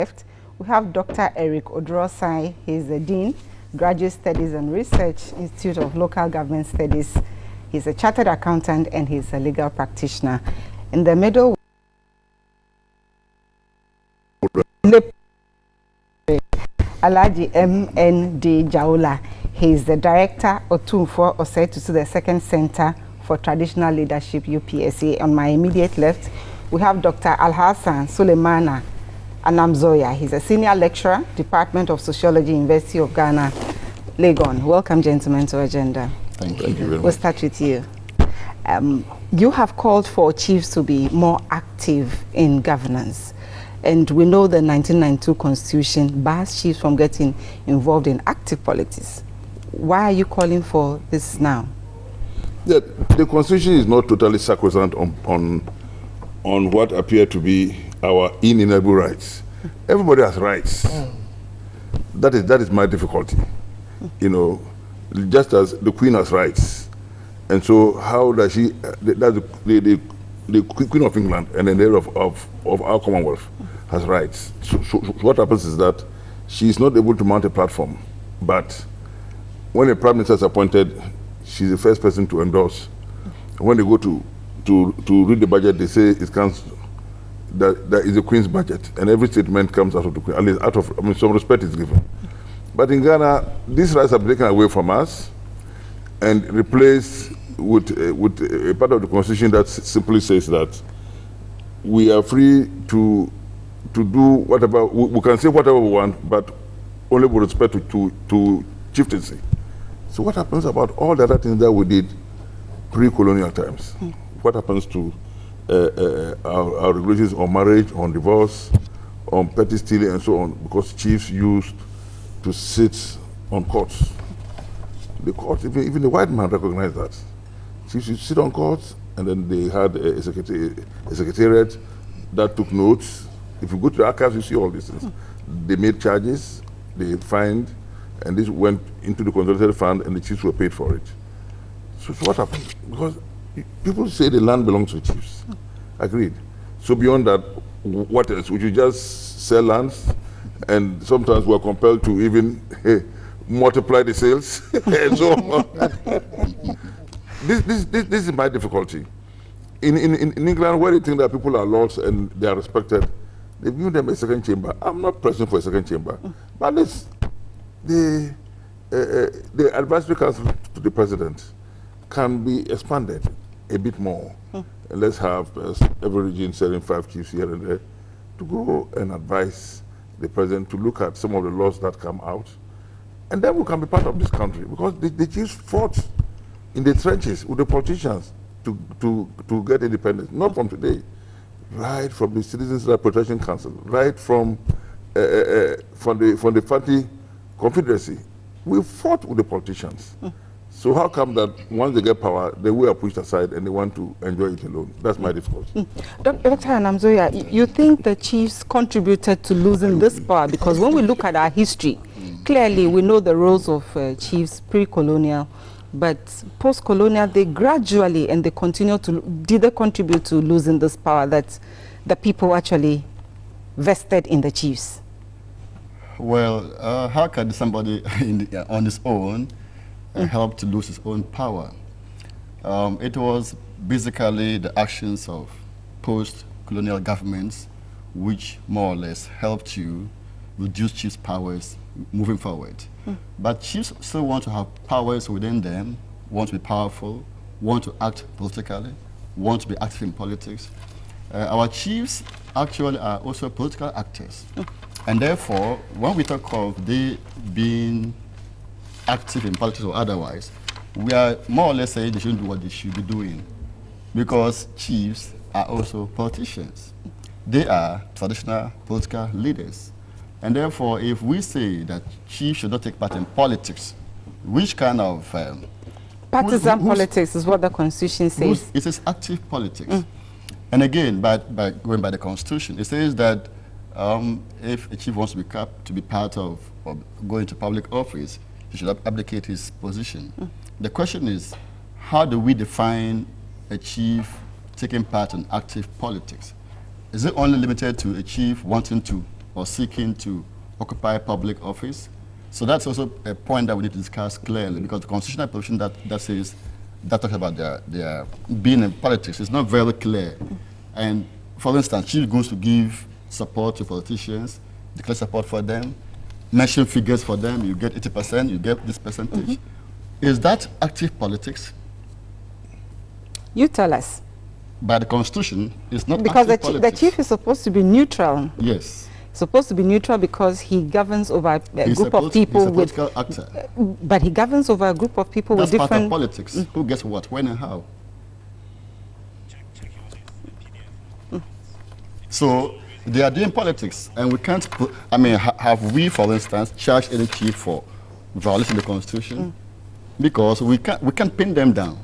left, we have Dr. Eric Odrosai. He's the Dean, Graduate Studies and Research, Institute of Local Government Studies. He's a chartered accountant and he's a legal practitioner. In the middle, Alaji M.N.D. Jaula. He's the Director Otumfuo Osei-Tutu, the Second Center for Traditional Leadership, UPSA. On my immediate left, we have Dr. Alhassan Suleimana Anamzoya. He's a Senior Lecturer, Department of Sociology, University of Ghana, Legon. Welcome, gentlemen, to Agenda. Thank you very much. We'll start with you. You have called for chiefs to be more active in governance. And we know the 1992 Constitution bars chiefs from getting involved in active politics. Why are you calling for this now? Yeah, the Constitution is not totally sacrosanct on what appear to be our inalienable rights. Everybody has rights. That is my difficulty. You know, just as the Queen has rights. And so how does she, that's the Queen of England and the heir of our Commonwealth has rights. So what happens is that she is not able to mount a platform, but when a Prime Minister is appointed, she's the first person to endorse. When they go to read the budget, they say it comes, that is the Queen's budget, and every statement comes out of the Queen, at least out of, I mean, some respect is given. But in Ghana, these rights are taken away from us and replaced with a part of the Constitution that simply says that we are free to do whatever, we can say whatever we want, but only with respect to chieftaincy. So what happens about all the other things that we did pre-colonial times? What happens to our regulations on marriage, on divorce, on petty stealing and so on, because chiefs used to sit on courts. The courts, even the white man recognized that. Chiefs used to sit on courts, and then they had a secretariat that took notes. If you go to the archives, you see all these things. They made charges, they fined, and this went into the consolidated fund, and the chiefs were paid for it. So what happened? Because people say the land belongs to chiefs. Agreed. So beyond that, what else? Would you just sell lands? And sometimes we're compelled to even multiply the sales and so on. This is my difficulty. In England, where they think that people are lords and they are respected, they've given them a second chamber. I'm not pressing for a second chamber, but the advisory council to the president can be expanded a bit more. And let's have every region sending 5 chiefs here and there to go and advise the president to look at some of the laws that come out. And then we can be part of this country, because the chiefs fought in the trenches with the politicians to get independence, not from today, right from the Citizens' Right Protection Council, right from the Fanti Confederacy. We fought with the politicians. So how come that once they get power, they will pushed aside and they want to enjoy it alone? That's my difficulty. Dr. Anamzoya, you think the chiefs contributed to losing this power? Because when we look at our history, clearly we know the roles of chiefs pre-colonial, but post-colonial, they gradually and they continue to, did they contribute to losing this power that the people actually vested in the chiefs? Well, how can somebody on his own help to lose his own power? It was basically the actions of post-colonial governments which more or less helped you reduce chiefs' powers moving forward. But chiefs still want to have powers within them, want to be powerful, want to act politically, want to be active in politics. Our chiefs actually are also political actors. And therefore, when we talk of they being active in politics or otherwise, we are more or less saying they shouldn't do what they should be doing, because chiefs are also politicians. They are traditional political leaders. And therefore, if we say that chiefs should not take part in politics, which kind of... partisan politics is what the Constitution says. It says active politics. And again, by going by the Constitution, it says that if a chief wants to be part of or go into public office, he should abdicate his position. The question is, how do we define a chief taking part in active politics? Is it only limited to a chief wanting to or seeking to occupy public office. So that's also a point that we need to discuss clearly, because the constitutional provision that talks about their being in politics is not very clear. And for instance, chief goes to give support to politicians, declare support for them, mention figures for them, you get 80%, you get this percentage. Is that active politics? You tell us. By the Constitution, it's not because active the politics. chief is supposed to be neutral. Yes. Supposed to be neutral because he governs over a He's group of people he's a with. political actor. But he governs over a group of people That's with part different. of politics. Who gets what, when, and how? So they are doing politics, and we can't put, I mean, have we, for instance, charged any chief for violating the Constitution? Because we can't pin them down.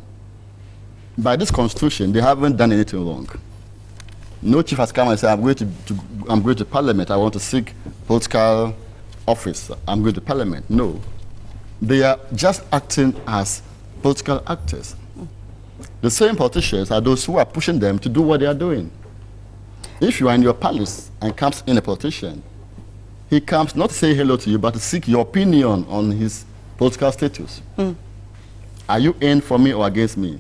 By this Constitution, they haven't done anything wrong. No chief has come and said, I'm going to Parliament, I want to seek political office, I'm going to Parliament. No. They are just acting as political actors. The same politicians are those who are pushing them to do what they are doing. If you are in your palace and comes in a politician, he comes not to say hello to you, but to seek your opinion on his political status. Are you in for me or against me?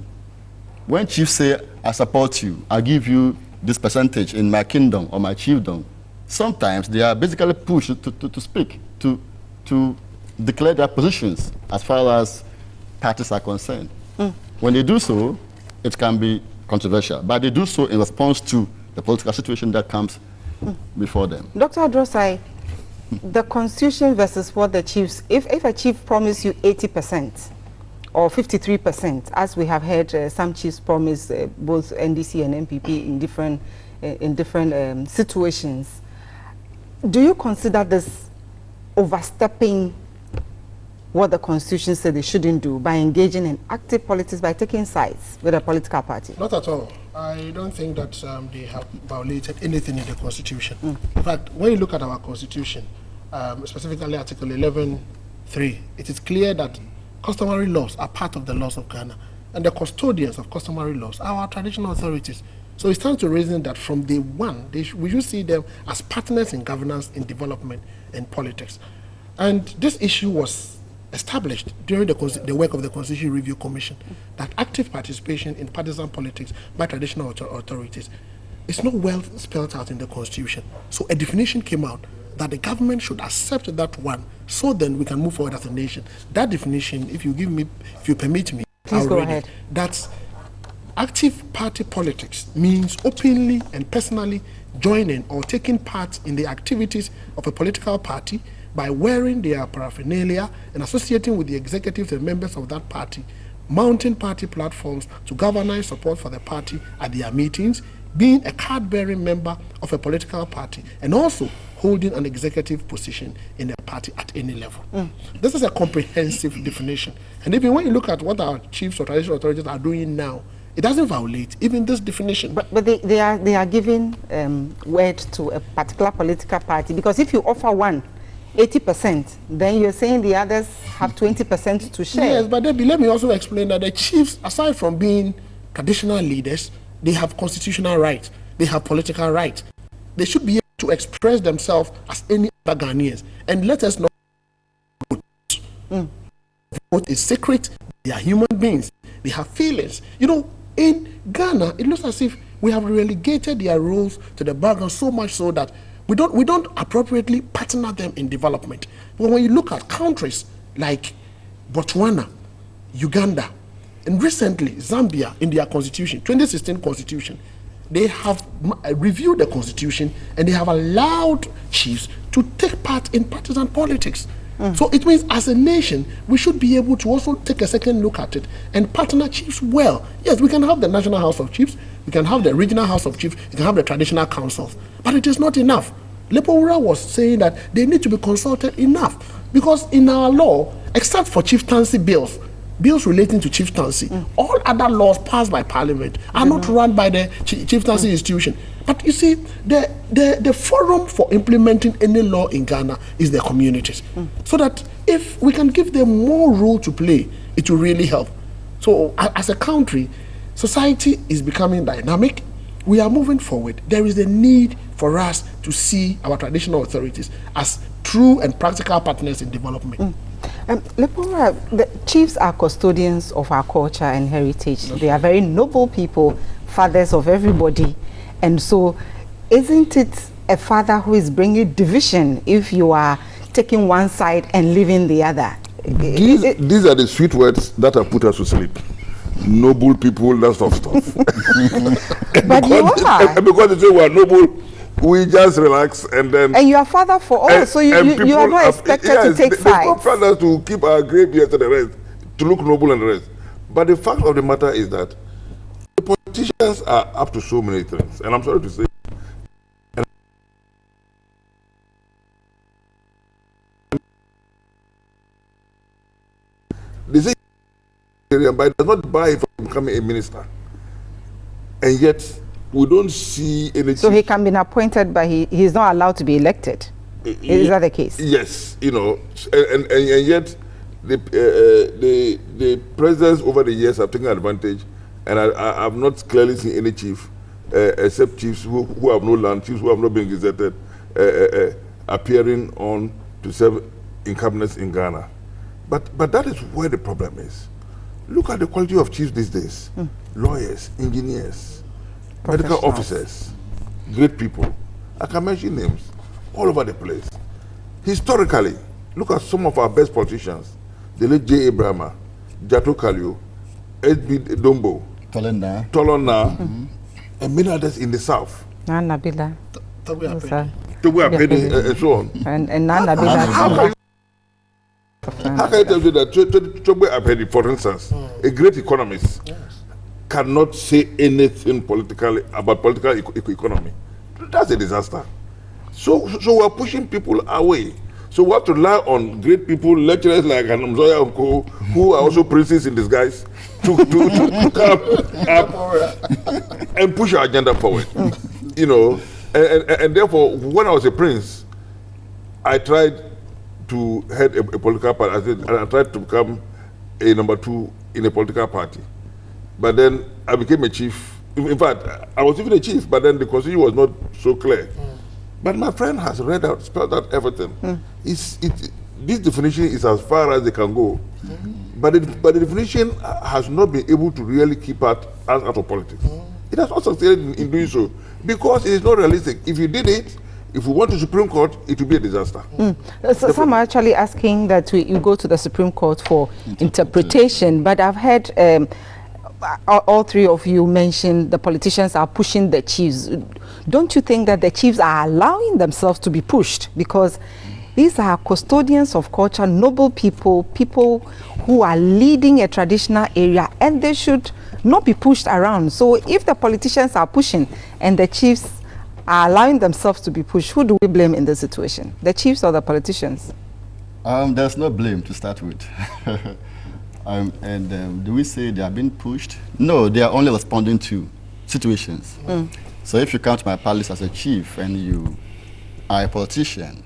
When chiefs say, I support you, I give you this percentage in my kingdom or my chiefdom, sometimes they are basically pushed to speak, to declare their positions as far as parties are concerned. When they do so, it can be controversial, but they do so in response to the political situation that comes before them. Dr. Adrosai, the Constitution versus what the chiefs, if a chief promised you 80% or 53%, as we have heard some chiefs promise both NDC and MPP in different situations, do you consider this overstepping what the Constitution said they shouldn't do by engaging in active politics, by taking sides with a political party? Not at all. I don't think that they have violated anything in the Constitution. In fact, when you look at our Constitution, specifically Article 11(3), it is clear that customary laws are part of the laws of Ghana, and the custodians of customary laws are our traditional authorities. So it stands to reason that from day one, we should see them as partners in governance, in development, and politics. And this issue was established during the work of the Constitution Review Commission, that active participation in partisan politics by traditional authorities is not well spelled out in the Constitution. So a definition came out that the government should accept that one, so then we can move forward as a nation. That definition, if you permit me, please go ahead. That's active party politics means openly and personally joining or taking part in the activities of a political party by wearing their paraphernalia and associating with the executives and members of that party, mounting party platforms to galvanize support for the party at their meetings, being a card-bearing member of a political party, and also holding an executive position in a party at any level. This is a comprehensive definition. And even when you look at what our chiefs or traditional authorities are doing now, it doesn't violate even this definition. But they are giving word to a particular political party, because if you offer one 80%, then you're saying the others have 20% to share. Yes, but let me also explain that the chiefs, aside from being traditional leaders, they have constitutional rights, they have political rights. They should be able to express themselves as any other Ghanaians. And let us not vote. Vote is sacred. They are human beings. They have feelings. You know, in Ghana, it looks as if we have relegated their roles to the background so much so that we don't appropriately partner them in development. But when you look at countries like Botswana, Uganda, and recently Zambia, in their constitution, 2016 constitution, they have reviewed the constitution and they have allowed chiefs to take part in partisan politics. So it means as a nation, we should be able to also take a second look at it and partner chiefs well. Yes, we can have the National House of Chiefs, we can have the Regional House of Chiefs, we can have the traditional councils, but it is not enough. Lepowura was saying that they need to be consulted enough, because in our law, except for chieftaincy bills relating to chieftaincy, all other laws passed by Parliament are not run by the chieftaincy institution. But you see, the forum for implementing any law in Ghana is the communities. So that if we can give them more role to play, it will really help. So as a country, society is becoming dynamic. we are moving forward. There is a need for us to see our traditional authorities as true and practical partners in development. Lepora, the chiefs are custodians of our culture and heritage. They are very noble people, fathers of everybody. And so, isn't it a father who is bringing division if you are taking one side and leaving the other? These are the sweet words that have put us to sleep. Noble people, that sort of stuff. But you are. Because they say we are noble, we just relax and then... And you are father for all, so you are not expected to take sides. They expect us to keep our grey beards and the rest, to look noble and the rest. But the fact of the matter is that the politicians are up to so many things. And I'm sorry to say, they say, but it does not buy it from becoming a minister. And yet, we don't see any... So he can be appointed, but he is not allowed to be elected. Is that the case? Yes, you know, and yet the presidents over the years have taken advantage, and I have not clearly seen any chief, except chiefs who have no land, chiefs who have not been gazetted, appearing on to serve in cabinets in Ghana. But that is where the problem is. Look at the quality of chiefs these days. Lawyers, engineers, medical officers, great people. I can mention names all over the place. Historically, look at some of our best politicians. The late J. Abrahama, Jato Kalio, S.B. Dombo, Tolona, and many others in the south. Nana Bila. Tobu Apedi, and so on. And Nana Bila. How can I tell you that Tobu Apedi, for instance, a great economist, cannot say anything politically about political economy? That's a disaster. So we're pushing people away. So we have to rely on great people, lecturers like Anamzoya Oko, who are also princes in disguise, to come up and push our agenda forward. You know, and therefore, when I was a prince, I tried to head a political party. I tried to become a number 2 in a political party. But then I became a chief. In fact, I was even a chief, but then the constitution was not so clear. But my friend has read out, spelled out everything. This definition is as far as they can go. But the definition has not been able to really keep us out of politics. It has not succeeded in doing so because it is not realistic. If you did it, if we went to Supreme Court, it would be a disaster. So some are actually asking that you go to the Supreme Court for interpretation, but I've heard all three of you mention the politicians are pushing the chiefs. Don't you think that the chiefs are allowing themselves to be pushed? Because these are custodians of culture, noble people, people who are leading a traditional area, and they should not be pushed around. So if the politicians are pushing and the chiefs are allowing themselves to be pushed, who do we blame in this situation? The chiefs or the politicians? There's no blame to start with. Do we say they are being pushed? No, they are only responding to situations. So if you come to my palace as a chief and you are a politician,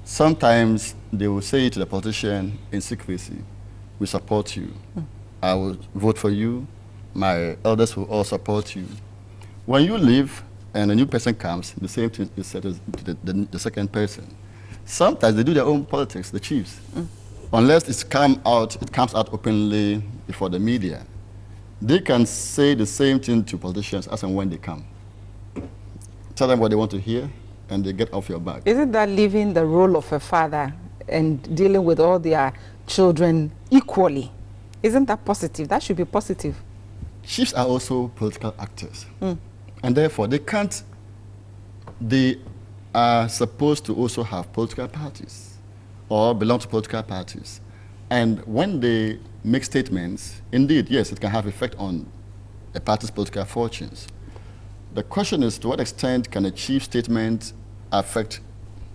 sometimes they will say to the politician in secrecy, we support you. I will vote for you. My elders will all support you. When you leave and a new person comes, the same thing is said to the second person. Sometimes they do their own politics, the chiefs. Unless it comes out openly before the media. They can say the same thing to politicians as and when they come. Tell them what they want to hear, and they get off your back. Isn't that leaving the role of a father and dealing with all their children equally? Isn't that positive? That should be positive. Chiefs are also political actors. And therefore, they are supposed to also have political parties or belong to political parties. And when they make statements, indeed, yes, it can have effect on a party's political fortunes. The question is, to what extent can a chief statement affect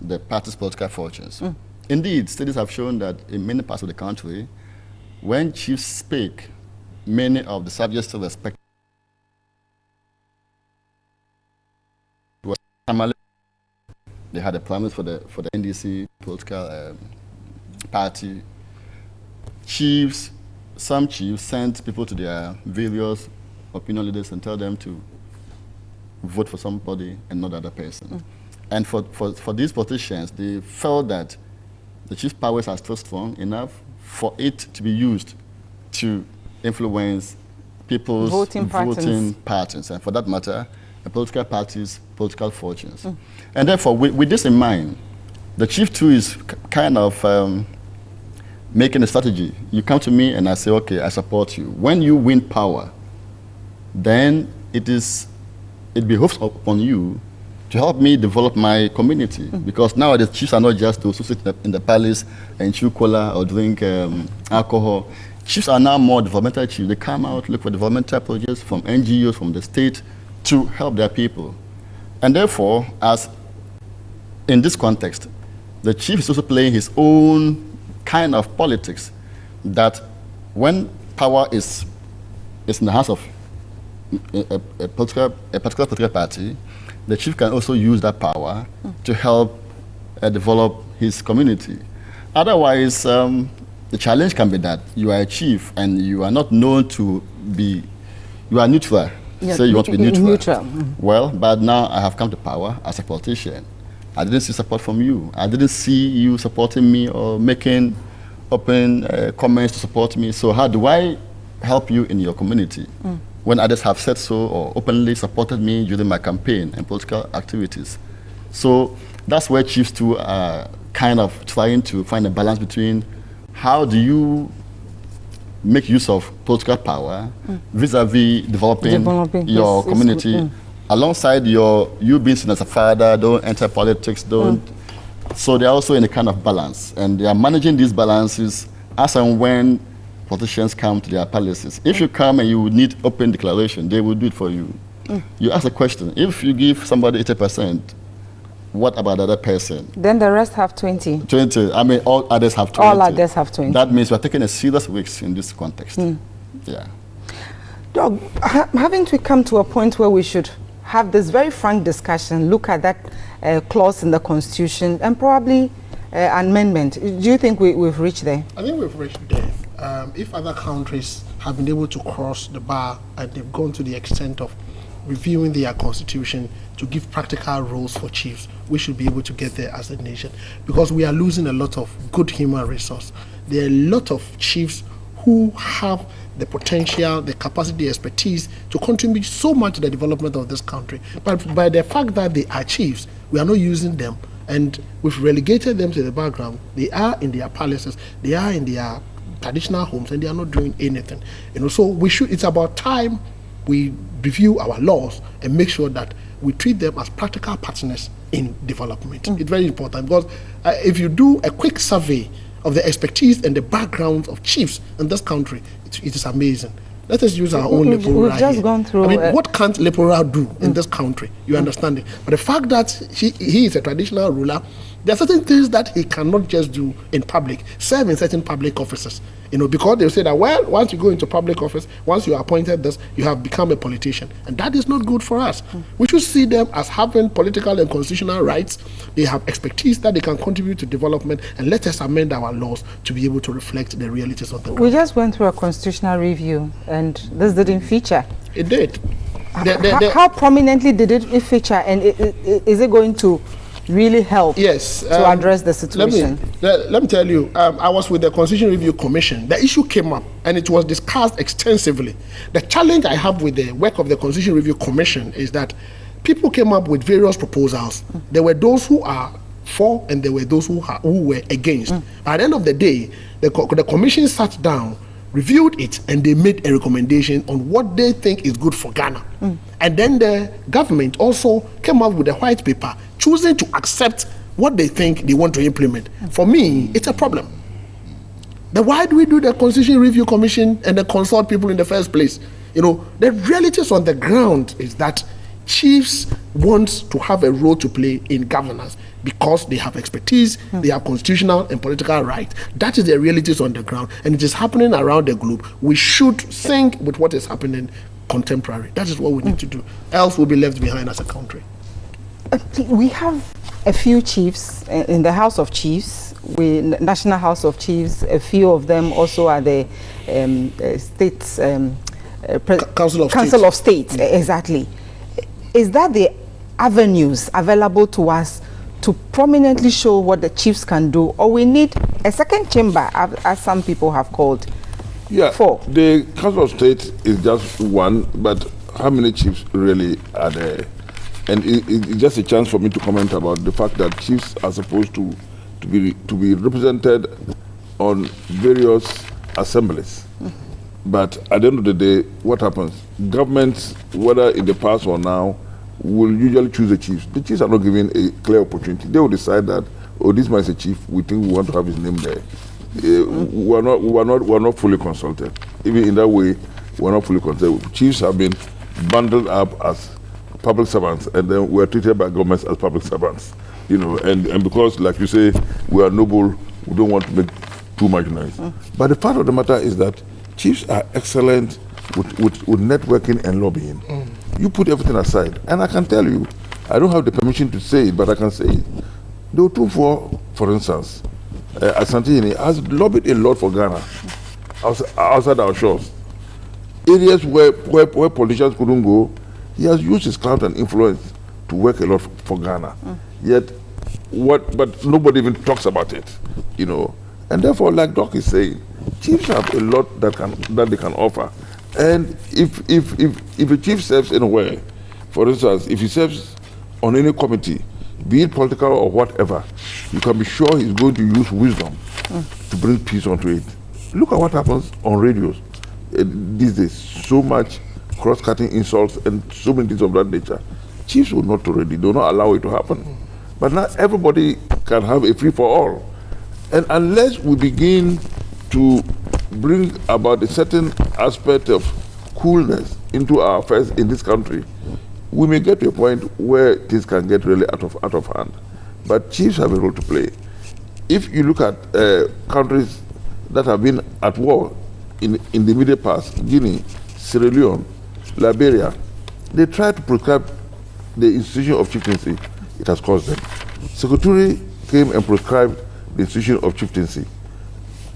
the party's political fortunes? Indeed, studies have shown that in many parts of the country, when chiefs speak, many of the subjects still respect. They had a promise for the NDC political party. Some chiefs sent people to their various opinion leaders and tell them to vote for somebody and not the other person. And for these politicians, they felt that the chief's powers are still strong enough for it to be used to influence people's Voting patterns, and for that matter, the political parties' political fortunes. And therefore, with this in mind, the chief too is kind of making a strategy. You come to me and I say, okay, I support you. When you win power, then it behooves upon you to help me develop my community. Because now the chiefs are not just those who sit in the palace and chew cola or drink alcohol. Chiefs are now more developmental chiefs. They come out, look for developmental projects from NGOs, from the state, to help their people. And therefore, as in this context, the chief is also playing his own kind of politics, that when power is in the hands of a particular political party, the chief can also use that power to help develop his community. Otherwise, the challenge can be that you are a chief and you are not known to be, you are neutral. Yeah, Say you want to be neutral. Well, but now I have come to power as a politician. I didn't see support from you. I didn't see you supporting me or making open comments to support me. So how do I help you in your community when others have said so or openly supported me during my campaign and political activities? So that's where chiefs too are kind of trying to find a balance between how do you make use of political power vis-a-vis developing your community alongside you being seen as a father, don't enter politics, don't. So they're also in a kind of balance, and they are managing these balances as and when politicians come to their palaces. If you come and you need open declaration, they will do it for you. You ask a question, if you give somebody 80%, what about the other person? Then the rest have 20. 20. I mean, all others have 20. All others have 20. That means we're taking a serious risk in this context. Yeah. Doug, having to come to a point where we should have this very frank discussion, look at that clause in the Constitution and probably an amendment. Do you think we've reached there? I think we've reached there. If other countries have been able to cross the bar and they've gone to the extent of reviewing their constitution to give practical roles for chiefs, we should be able to get there as a nation, because we are losing a lot of good human resource. There are a lot of chiefs who have the potential, the capacity, the expertise to contribute so much to the development of this country. But by the fact that they are chiefs, we are not using them, and we've relegated them to the background. They are in their palaces, they are in their traditional homes, and they are not doing anything. So we should. It's about time we review our laws and make sure that we treat them as practical partners in development. It's very important, because if you do a quick survey of the expertise and the background of chiefs in this country, it is amazing. Let us use our own Leporah. We've just gone through. I mean, what can't Leporah do in this country? You understand it? But the fact that he is a traditional ruler, there are certain things that he cannot just do in public, serve in certain public offices. Because they'll say that, well, once you go into public office, once you are appointed this, you have become a politician. And that is not good for us. We should see them as having political and constitutional rights. They have expertise that they can contribute to development, and let us amend our laws to be able to reflect the realities of the country. We just went through a constitutional review, and this didn't feature. It did. How prominently did it feature, and is it going to really help to address the situation? Let me tell you, I was with the Constitution Review Commission. The issue came up and it was discussed extensively. The challenge I have with the work of the Constitution Review Commission is that people came up with various proposals. There were those who are for and there were those who were against. At the end of the day, the commission sat down, reviewed it, and they made a recommendation on what they think is good for Ghana. And then the government also came up with a white paper choosing to accept what they think they want to implement. For me, it's a problem. Then why do we do the Constitution Review Commission and then consult people in the first place? The realities on the ground is that chiefs want to have a role to play in governance because they have expertise, they have constitutional and political rights. That is the realities on the ground, and it is happening around the globe. We should sync with what is happening contemporary. That is what we need to do. Else we'll be left behind as a country. We have a few chiefs in the House of Chiefs, National House of Chiefs. A few of them also are the States Council of State. Exactly. is that the avenues available to us to prominently show what the chiefs can do, or we need a second chamber, as some people have called? Yeah, for? The Council of State is just one, but how many chiefs really are there? And it's just a chance for me to comment about the fact that chiefs are supposed to be represented on various assemblies. But at the end of the day, what happens? Governments, whether in the past or now, will usually choose the chiefs. The chiefs are not given a clear opportunity. They will decide that, oh, this man is a chief, we think we want to have his name there. We're not fully consulted. Even in that way, we're not fully consulted. Chiefs have been bundled up as public servants, and then we're treated by governments as public servants. You know, and because, like you say, we are noble, we don't want to make too much noise. But the fact of the matter is that chiefs are excellent with networking and lobbying. You put everything aside, and I can tell you, I don't have the permission to say it, but I can say it. The Otumfuo, for instance, Asante Yini has lobbied a lot for Ghana, outside our shores. Areas where politicians couldn't go, he has used his clout and influence to work a lot for Ghana. Yet, but nobody even talks about it, you know. And therefore, like Doc is saying, chiefs have a lot that they can offer. And if a chief serves anywhere, for instance, if he serves on any committee, be it political or whatever, you can be sure he's going to use wisdom to bring peace onto it. Look at what happens on radios these days. So much cross-cutting insults and so many things of that nature. Chiefs will not tolerate it. They will not allow it to happen. But now everybody can have a free-for-all. And unless we begin to bring about a certain aspect of coolness into our affairs in this country, we may get to a point where things can get really out of hand. But chiefs have a role to play. If you look at countries that have been at war in the immediate past, Guinea, Sierra Leone, Liberia, they tried to prescribe the institution of chieftaincy. It has caused them. Secretary came and prescribed the institution of chieftaincy.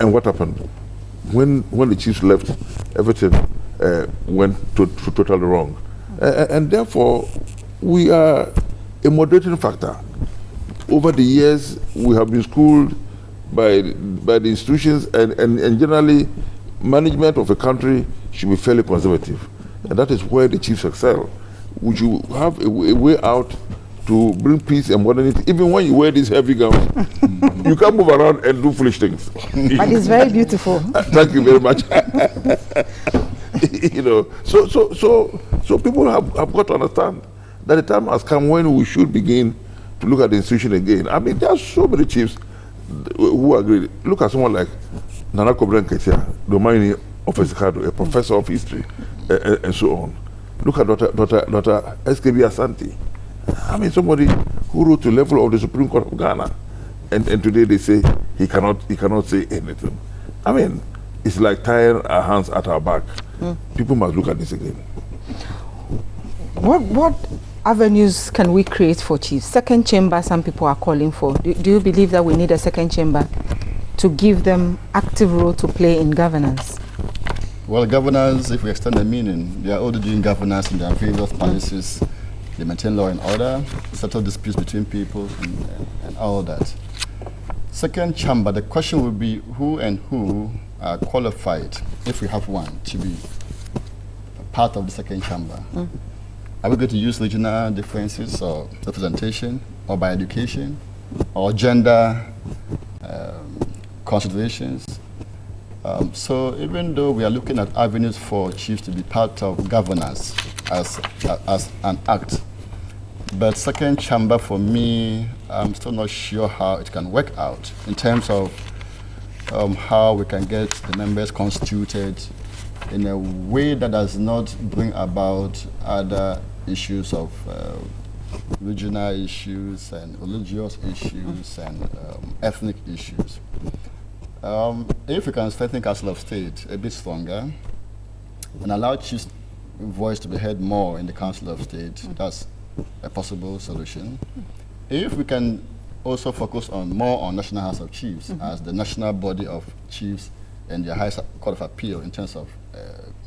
And what happened? When the chiefs left, everything went totally wrong. And therefore, we are a moderating factor. Over the years, we have been schooled by the institutions, and generally, management of a country should be fairly conservative. And that is where the chiefs excel. Would you have a way out to bring peace and modernity? Even when you wear these heavy gowns, you can't move around and do foolish things. But it's very beautiful. Thank you very much. You know, so people have got to understand that the time has come when we should begin to look at the institution again. I mean, there are so many chiefs who agree. Look at someone like Nana Kobren Ketia, the Domaini of Esikado, a professor of history, and so on. Look at Dr. SKB Asante. I mean, somebody who wrote to the level of the Supreme Court of Ghana, and today they say he cannot say anything. I mean, it's like tying our hands at our back. People must look at this again. What avenues can we create for chiefs? Second chamber, some people are calling for. Do you believe that we need a second chamber to give them active role to play in governance? Well, governance, if we extend the meaning, they are already doing governance in their various policies. They maintain law and order, settle disputes between people, and all that. Second chamber, the question will be who and who are qualified, if we have one, to be part of the second chamber. Are we going to use regional differences or representation, or by education, or gender considerations? So even though we are looking at avenues for chiefs to be part of governance as an act, but second chamber for me, I'm still not sure how it can work out in terms of how we can get the members constituted in a way that does not bring about other issues of regional issues and religious issues and ethnic issues. If we can strengthen Council of State a bit stronger and allow chiefs' voice to be heard more in the Council of State, that's a possible solution. If we can also focus more on National House of Chiefs as the national body of chiefs and their highest court of appeal in terms of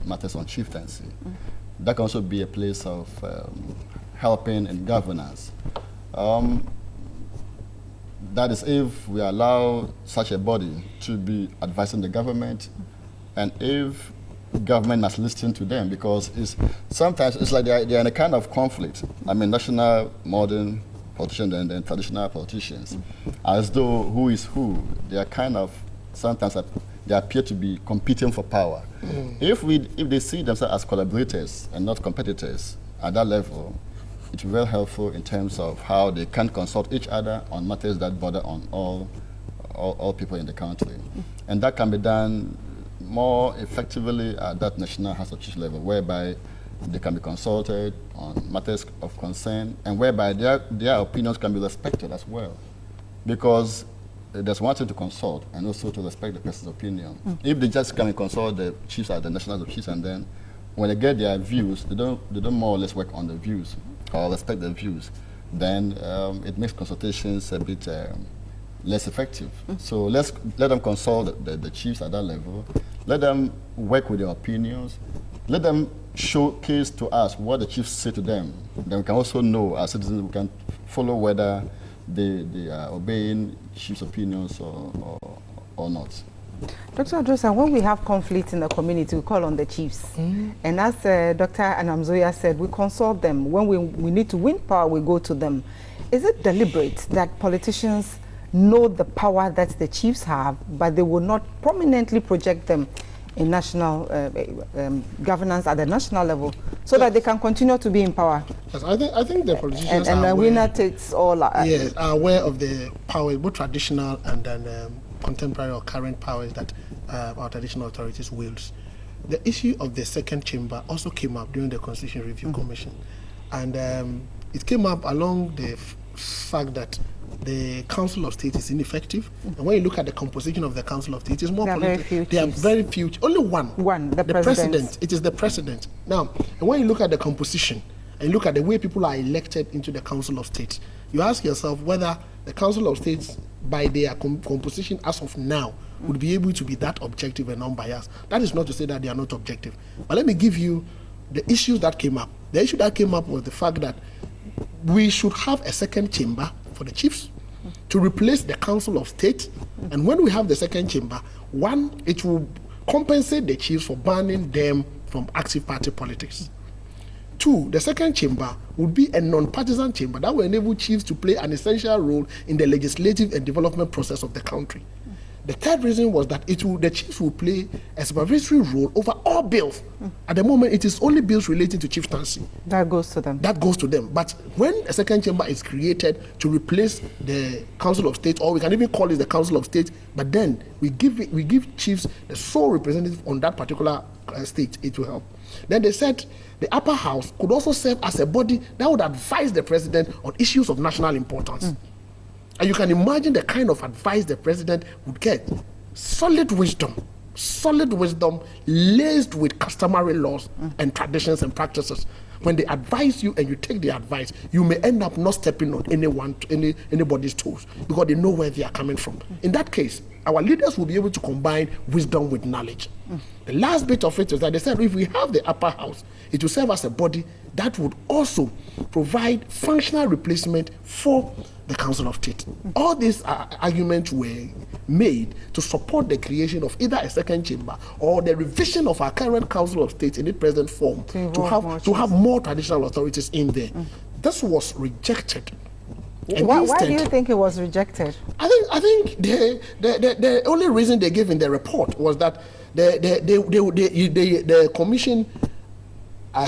matters on chieftaincy, that can also be a place of helping in governance. That is, if we allow such a body to be advising the government, and if government must listen to them, because sometimes it's like they're in a kind of conflict. I mean, national modern politicians and then traditional politicians, as though who is who. They are kind of, sometimes they appear to be competing for power. If they see themselves as collaborators and not competitors at that level, it will be very helpful in terms of how they can consult each other on matters that bother on all people in the country. And that can be done more effectively at that national House of Chiefs level, whereby they can be consulted on matters of concern, and whereby their opinions can be respected as well. Because there's one thing to consult and also to respect the person's opinion. If they just come and consult the chiefs at the national House of Chiefs, and then when they get their views, they don't more or less work on the views or respect their views, then it makes consultations a bit less effective. So let them consult the chiefs at that level. Let them work with their opinions. Let them showcase to us what the chiefs say to them. Then we can also know, as citizens, we can follow whether they are obeying chiefs' opinions or not. Dr. Adrosa, when we have conflict in the community, we call on the chiefs. And as Dr. Anamzoya said, we consult them. When we need to win power, we go to them. Is it deliberate that politicians know the power that the chiefs have, but they will not prominently project them in national governance at the national level, so that they can continue to be in power? Yes, I think the politicians and are the winner takes all. Yes, are aware of the power, both traditional and then contemporary or current powers that our traditional authorities wields. The issue of the second chamber also came up during the Constitution Review Commission, and it came up along the fact that the Council of State is ineffective. And when you look at the composition of the Council of State, it's more political. There are very few. Only one. The president. It is the president. Now, and when you look at the composition and look at the way people are elected into the Council of State, you ask yourself whether the Council of States, by their composition as of now, would be able to be that objective and unbiased. That is not to say that they are not objective. But let me give you the issues that came up. The issue that came up was the fact that we should have a second chamber for the chiefs to replace the Council of State. And when we have the second chamber, one, it will compensate the chiefs for banning them from active party politics. Two, the second chamber would be a non-partisan chamber that will enable chiefs to play an essential role in the legislative and development process of the country. The third reason was that the chiefs will play a supervisory role over all bills. At the moment, it is only bills relating to chieftaincy. That goes to them. That goes to them. But when a second chamber is created to replace the Council of State, or we can even call it the Council of State, but then we give chiefs the sole representative on that particular state, it will help. Then they said the upper house could also serve as a body that would advise the president on issues of national importance. And you can imagine the kind of advice the president would get. Solid wisdom laced with customary laws and traditions and practices. When they advise you and you take the advice, you may end up not stepping on anybody's toes, because they know where they are coming from. In that case, our leaders will be able to combine wisdom with knowledge. The last bit of it is that they said if we have the upper house, it will serve as a body that would also provide functional replacement for the Council of State. All these arguments were made to support the creation of either a second chamber or the revision of our current Council of State in its present form to have more traditional authorities in there. This was rejected. Why do you think it was rejected? I think the only reason they gave in the report was that the commission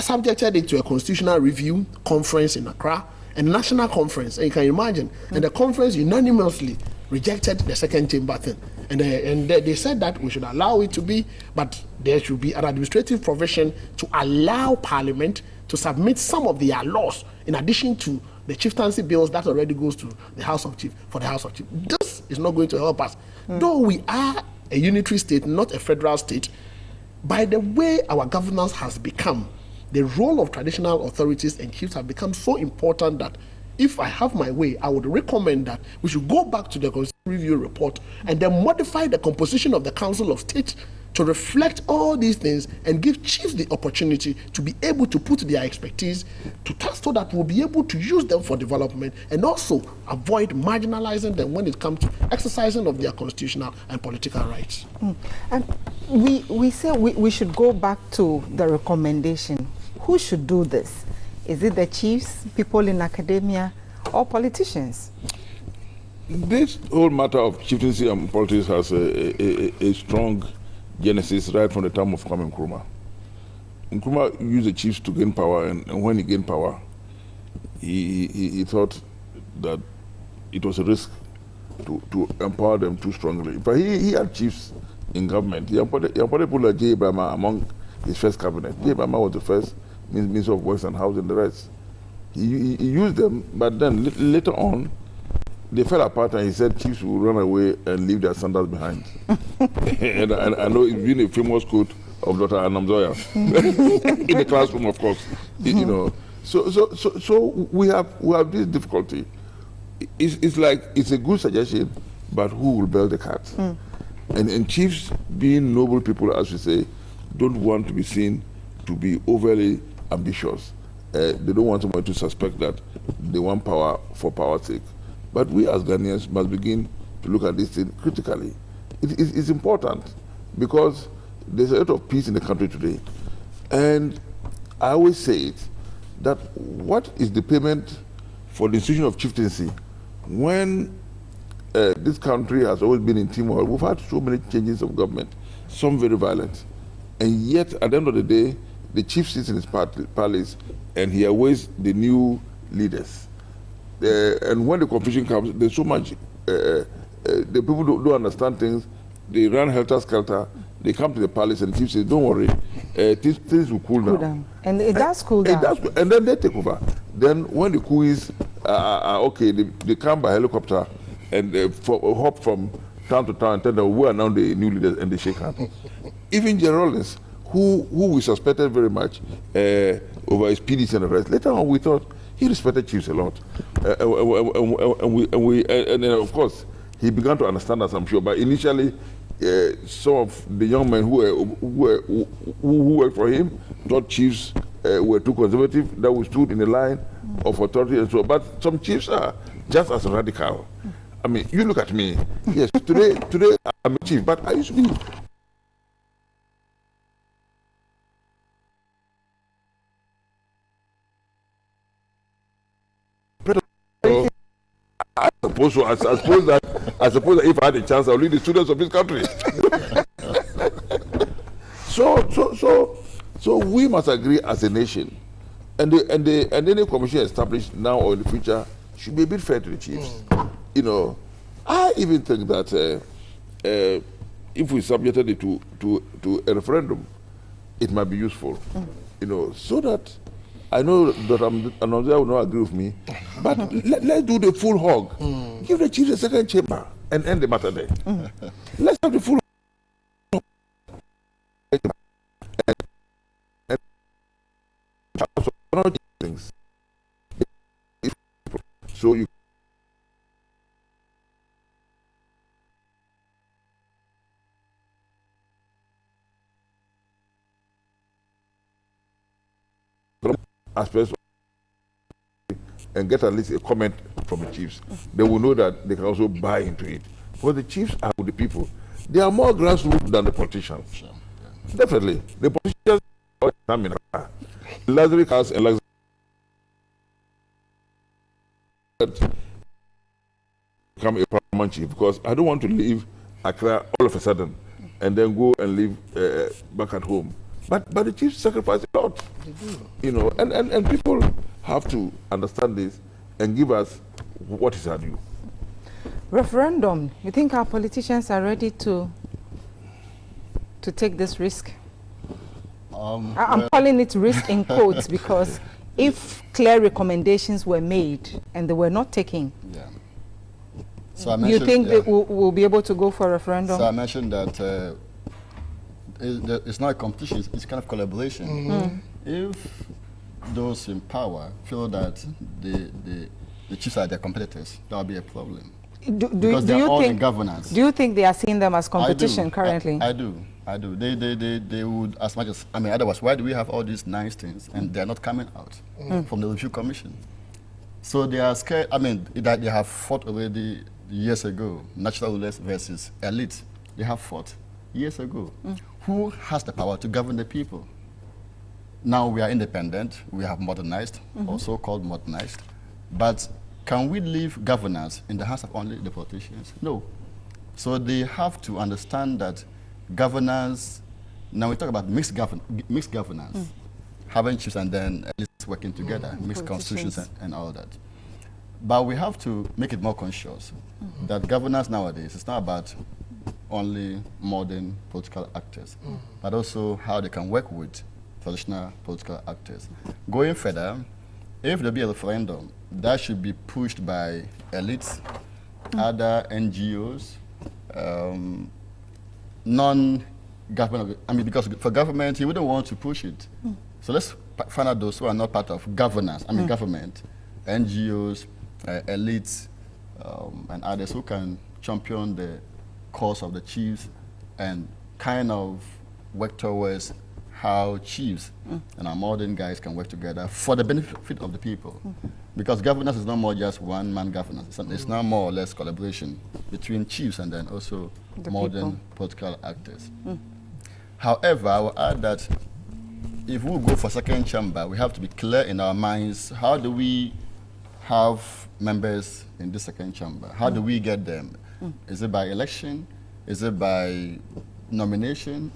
subjected it to a constitutional review conference in Accra, a national conference, and you can imagine, and the conference unanimously rejected the second chamber thing. And they said that we should allow it to be, but there should be an administrative provision to allow Parliament to submit some of their laws in addition to the chieftaincy bills that already goes to the House of Chiefs, for the House of Chiefs. This is not going to help us. Though we are a unitary state, not a federal state, by the way our governance has become, the role of traditional authorities and chiefs have become so important that if I have my way, I would recommend that we should go back to the Constitution Review report and then modify the composition of the Council of State to reflect all these things and give chiefs the opportunity to be able to put their expertise to task so that we'll be able to use them for development and also avoid marginalizing them when it comes to exercising of their constitutional and political rights. And we say we should go back to the recommendation. Who should do this? Is it the chiefs, people in academia, or politicians? This whole matter of chieftaincy and politics has a strong genesis right from the time of Kwame Nkrumah. Nkrumah used the chiefs to gain power, and when he gained power, he thought that it was a risk to empower them too strongly. But he had chiefs in government. He appointed people like J. Brahma among his first cabinet. J. Brahma was the first Minister of Works and Housing and the rest. He used them, but then later on, they fell apart, and he said chiefs will run away and leave their sandals behind. and I know it's been a famous quote of Dr. Anam Zoya in the classroom, of course. You know, so we have this difficulty. It's like it's a good suggestion, but who will bail the cat? And chiefs, being noble people, as we say, don't want to be seen to be overly ambitious. They don't want someone to suspect that they want power for power's sake. But we as Ghanaians must begin to look at this thing critically. It's important because there's a lot of peace in the country today. And I always say it, that what is the payment for the institution of chieftaincy when this country has always been in turmoil? We've had so many changes of government, some very violent. And yet, at the end of the day, the chief sits in his palace and he awaits the new leaders. And when the confusion comes, there's so much, the people don't understand things, they run helter-skelter, they come to the palace and the chief says, don't worry, things will cool down. And it does cool down. And then they take over. Then when the coup is okay, they come by helicopter and hop from town to town and tell them, we are now the new leaders, and they shake hands. Even General Rawlings, who we suspected very much over his PDC and the rest, later on we thought he respected chiefs a lot. And then of course, he began to understand us, I'm sure. But initially, some of the young men who worked for him thought chiefs were too conservative, that we stood in the line of authority and so on. But some chiefs are just as radical. I mean, you look at me. Yes, today I'm a chief, but I used to be. I suppose that if I had a chance, I'll lead the students of this country. So we must agree as a nation, and any commission established now or in the future should be a bit fair to the chiefs. You know, I even think that if we subjected it to a referendum, it might be useful. You know, so that I know that Anonza will not agree with me, but let's do the full hog. Give the chiefs a second chamber and end the matter there. Let's have the full hog. And things. So you aspects and get at least a comment from the chiefs. They will know that they can also buy into it. But the chiefs are with the people. They are more grassroots than the politicians. Sure. Yeah. Definitely. The politicians are luxury cars and luxury become a paramount chief, because I don't want to leave Accra all of a sudden and then go and live back at home. But the chiefs sacrifice a lot, you know, and people have to understand this and give us what is our due. Referendum, you think our politicians are ready to take this risk? I'm calling it risk in quotes because if clear recommendations were made and they were not taken, so you think they will be able to go for a referendum? So I mentioned that it's not a competition, it's kind of collaboration. If those in power feel that the chiefs are their competitors, that will be a problem. Do they're you all in think governance. Do you think they are seeing them as competition I do. currently? I do. They would, as much as, I mean, otherwise, why do we have all these nice things and they're not coming out from the review commission? So they are scared. I mean, that they have fought already years ago, natural rulers versus elite. They have fought years ago. Who has the power to govern the people? Now we are independent, we have modernized, or so-called modernized, but can we leave governance in the hands of only the politicians? No. So they have to understand that governance, now we talk about mixed governance, having chiefs and then at least working together, mixed constitutions and all that. But we have to make it more conscious that governance nowadays is not about only modern political actors, but also how they can work with traditional political actors. Going further, if there be a referendum, that should be pushed by elites, other NGOs, non-government. I mean, because for government, you wouldn't want to push it. So let's find out those who are not part of governance. I mean, government, NGOs, elites, and others who can champion the cause of the chiefs and kind of work towards how chiefs and our modern guys can work together for the benefit of the people. Because governance is not more just one-man governance. It's now more or less collaboration between chiefs and then also the modern political actors. However, I will add that if we go for second chamber, we have to be clear in our minds, how do we have members in this second chamber? How do we get them? Is it by election? Is it by nomination?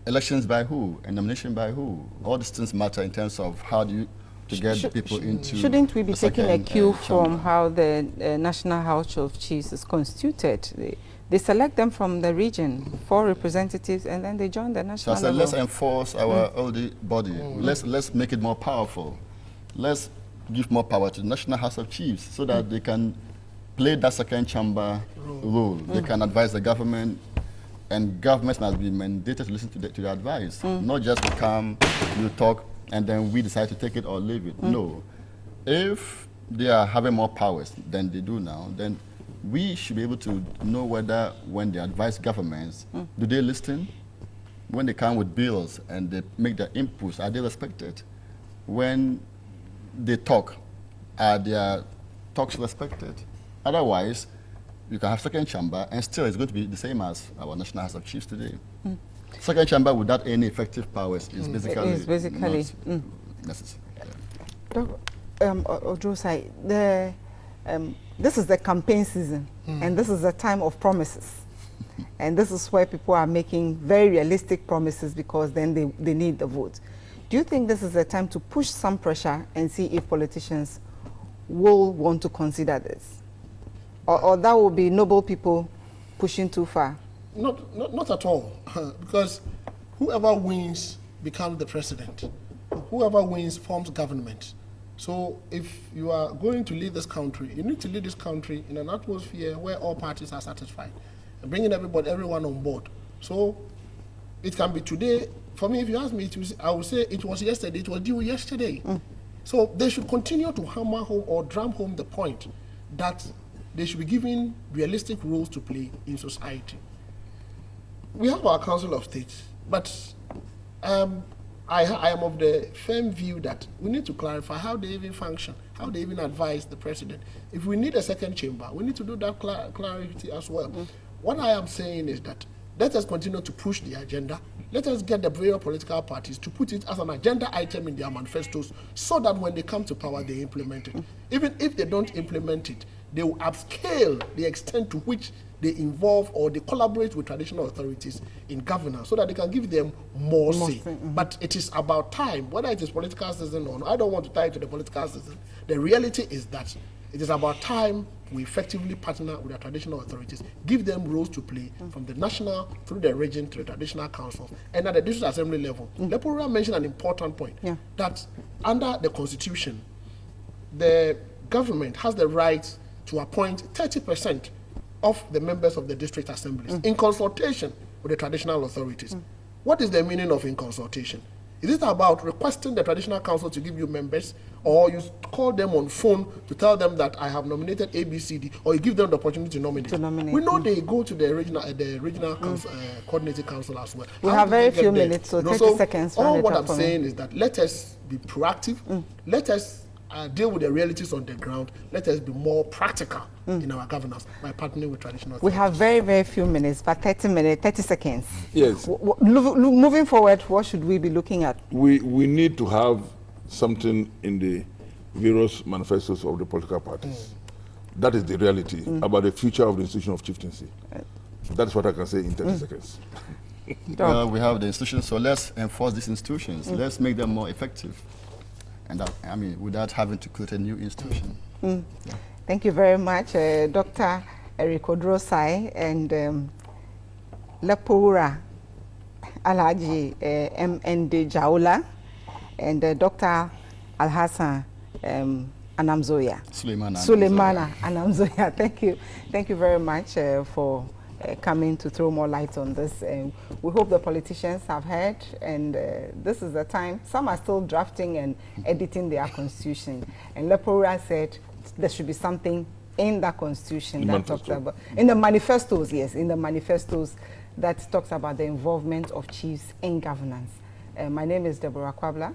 Elections by who? And nomination by who? All these things matter in terms of how do you to get the people into. Shouldn't we be taking a cue from chamber? how the National House of Chiefs is constituted? They select them from the region, 4 representatives, and then they join the So national I said, level. let's enforce our old body. Let's make it more powerful. Let's give more power to the National House of Chiefs so that they can play that second chamber role. They can advise the government, and governments must be mandated to listen to the advice, not just to come, you talk, and then we decide to take it or leave it. No. If they are having more powers than they do now, then we should be able to know whether when they advise governments, do they listen? When they come with bills and they make their inputs, are they respected? When they talk, are their talks respected? Otherwise, you can have second chamber and still it's going to be the same as our National House of Chiefs today. Second chamber without any effective powers is basically not necessary. Ojosai, this is the campaign season, and this is a time of promises. And this is where people are making very realistic promises because then they need the vote. Do you think this is a time to push some pressure and see if politicians will want to consider this? Or that will be noble people pushing too far? Not at all, because whoever wins becomes the president. Whoever wins forms government. So if you are going to lead this country, you need to lead this country in an atmosphere where all parties are satisfied, and bringing everyone on board. So it can be today. For me, if you ask me, I would say it was yesterday. It was due yesterday. So they should continue to hammer home or drum home the point that they should be given realistic roles to play in society. We have our Council of State, but I am of the firm view that we need to clarify how they even function, how they even advise the president. If we need a second chamber, we need to do that clarity as well. What I am saying is that let us continue to push the agenda. Let us get the various political parties to put it as an agenda item in their manifestos so that when they come to power, they implement it. Even if they don't implement it, they will upscale the extent to which they involve or they collaborate with traditional authorities in governance so that they can give them more say. But it is about time, whether it is political season or not. I don't want to tie it to the political season. The reality is that it is about time we effectively partner with the traditional authorities, give them roles to play from the national through the region to the traditional councils and at the district assembly level. Lepora mentioned an important point, that under the constitution, the government has the right to appoint 30% of the members of the district assemblies in consultation with the traditional authorities. What is the meaning of in consultation? Is it about requesting the traditional council to give you members, or you call them on phone to tell them that I have nominated ABCD, or you give them the opportunity to nominate. We know they go to the regional council, coordinating council as well. We have very few minutes, so 30 seconds. All what I'm saying is that let us be proactive. Let us deal with the realities on the ground. Let us be more practical in our governance by partnering with traditional. We have very, very few minutes, but 30 seconds. Yes. Moving forward, what should we be looking at? We need to have something in the various manifestos of the political parties. That is the reality about the future of the institution of chieftaincy. That's what I can say in 30 seconds. Well, we have the institutions, so let's enforce these institutions. Let's make them more effective. And that, I mean, without having to create a new institution. Yeah. Thank you very much, Dr. Eric Odrosai and Lepora Alhaji MND Jaula and Dr. Alhassan Anamzoya. Suleimana Anamzoya. Thank you very much for coming to throw more light on this. We hope the politicians have heard, and this is the time. Some are still drafting and editing their constitution. And Lepora said there should be something in that constitution that talks about, in the manifestos, yes, in the manifestos that talks about the involvement of chiefs in governance. My name is Deborah Kwabla.